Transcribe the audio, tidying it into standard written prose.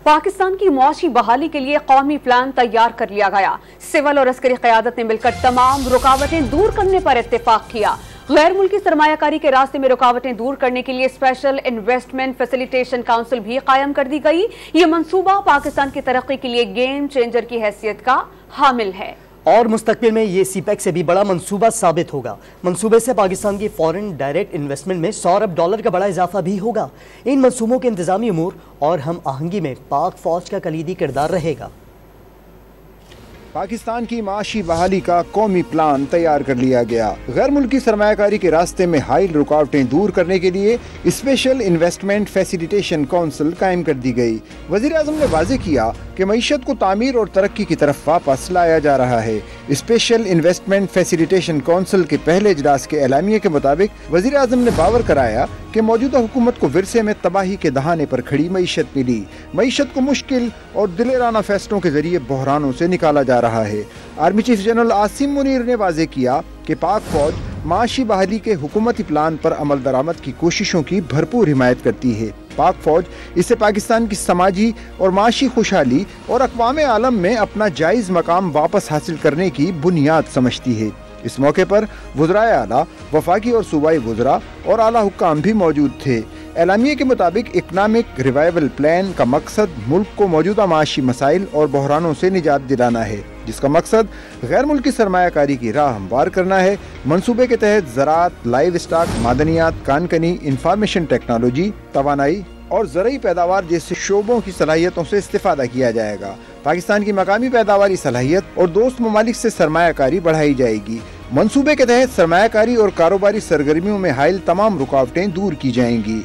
पाकिस्तान की मुआशी बहाली के लिए कौमी प्लान तैयार कर लिया गया। सिविल और अस्करी क़यादत ने मिलकर तमाम रुकावटें दूर करने पर इत्तेफाक किया। गैर मुल्की सरमायाकारी के रास्ते में रुकावटें दूर करने के लिए स्पेशल इन्वेस्टमेंट फैसिलिटेशन काउंसिल भी कायम कर दी गई। ये मंसूबा पाकिस्तान की तरक्की के लिए गेम चेंजर की हैसियत का हामिल है और मुस्तकबिल में ये सीपेक से भी बड़ा मंसूबा साबित होगा। मंसूबे से पाकिस्तान की फॉरेन डायरेक्ट इन्वेस्टमेंट में $100 अरब का बड़ा इजाफा भी होगा। इन मंसूबों के इंतजामी उमूर और हम आहंगी में पाक फौज का कलीदी किरदार रहेगा। पाकिस्तान की माशी बहाली का कौमी प्लान तैयार कर लिया गया। गैर मुल्की सरमायाकारी के रास्ते में हाइल रुकावटें दूर करने के लिए स्पेशल इन्वेस्टमेंट फैसिलिटेशन काउंसिल कायम कर दी गई। वज़ीर आज़म ने वाज़ेह किया कि मईशत को तामीर और तरक्की की तरफ वापस लाया जा रहा है। स्पेशल इन्वेस्टमेंट फैसिलिटेशन काउंसिल के पहले इजलास के एलामिये के मुताबिक वज़ीर आज़म ने बावर कराया कि मौजूदा हुकूमत को विरसे में तबाही के दहाने पर खड़ी मईशत मिली। मईशत को मुश्किल और दिलेराना फैसलों के जरिए बहरानों से निकाला जा रहा है। Army chief general Asim Munir ने वाज़ेह किया कि पाक फौज माशी बहाली के हुकूमती प्लान पर अमल दरामद की कोशिशों की भरपूर हिमायत करती है। पाक फौज इससे पाकिस्तान की समाजी और माशी खुशहाली और अक़वाम आलम में अपना जायज़ मकाम वापस हासिल करने की बुनियाद समझती है। इस मौके पर वज़राए आला, वफाकी और सूबाई वज़रा और आला हुक्काम भी मौजूद थे। एलामिये के मुताबिक इकनॉमिक रिवाइवल प्लान का मकसद मुल्क को मौजूदा माशी मसाइल और बहरानों से निजात दिलाना है, जिसका मकसद गैर मुल्की सरमायाकारी की राह हमवार करना है। मंसूबे के तहत ज़राअत, लाइव स्टॉक, मादनियात, कानकनी, इंफॉर्मेशन टेक्नोलॉजी, तवानाई और ज़रई पैदावार जैसे शोबों की सलाहियतों से इस्तेफादा किया जाएगा। पाकिस्तान की मकामी पैदावारी सलाहियत और दोस्त ममालिक से सरमायाकारी बढ़ाई जाएगी। मंसूबे के तहत सरमायाकारी और कारोबारी सरगर्मियों में हाइल तमाम रुकावटें दूर की जाएंगी।